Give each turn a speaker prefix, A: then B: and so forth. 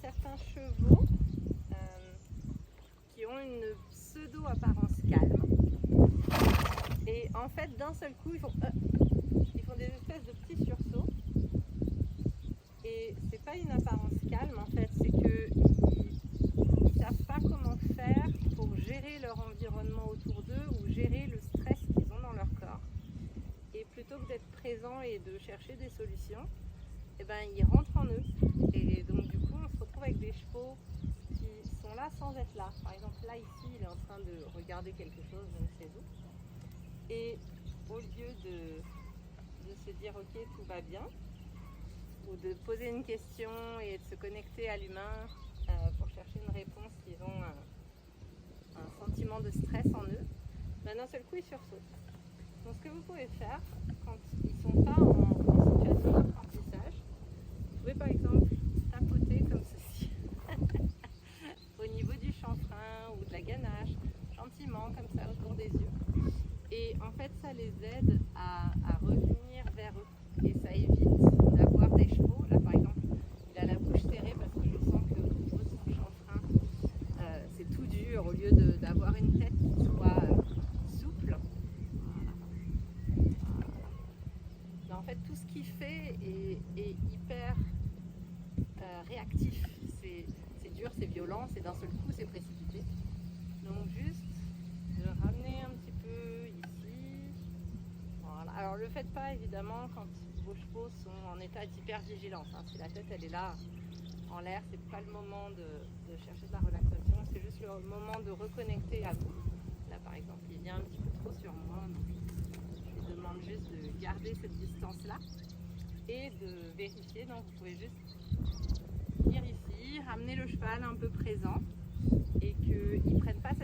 A: certains chevaux qui ont une pseudo-apparence calme. Et en fait, d'un seul coup, ils font des espèces de petits sursauts. Et c'est pas une apparence calme, en fait, c'est qu'ils ne savent pas comment faire pour gérer leur environnement autour d'eux ou gérer le stress qu'ils ont dans leur corps. Et plutôt que d'être présents et de chercher des solutions, eh ben, ils rentrent en eux. Et donc du coup, on se retrouve avec des chevaux qui sont là sans être là. Par exemple, là, ici, il est en train de regarder quelque chose, je ne sais où. Et au lieu de se dire « ok, tout va bien », ou de poser une question et de se connecter à l'humain pour chercher une réponse, ils ont un sentiment de stress en eux, ben, d'un seul coup, ils sursautent. Donc ce que vous pouvez faire quand ils ne sont pas en situation d'apprentissage, vous pouvez par exemple tapoter comme ceci au niveau du chanfrein ou de la ganache, gentiment comme ça autour des yeux. Et en fait ça les aide à revenir vers eux et ça évite d'avoir des chevaux. Là par exemple il a la bouche serrée parce que je sens que au niveau de son chanfrein c'est tout dur au lieu d'avoir une tête qui soit souple. Mais en fait tout ce qu'il fait est hyper réactif. C'est dur, c'est violent, c'est d'un seul coup, c'est précipité. Donc juste de ramener un petit peu ici. Voilà. Alors le faites pas évidemment quand vos chevaux sont en état d'hypervigilance. Si la tête elle est là en l'air, c'est pas le moment de chercher de la relaxation, c'est juste le moment de reconnecter à vous. Là par exemple, il vient un petit peu trop sur moi, donc je lui demande juste de garder cette distance là et de vérifier. Donc vous pouvez juste venir ici, ramener le cheval un peu présent et qu'il ne prenne pas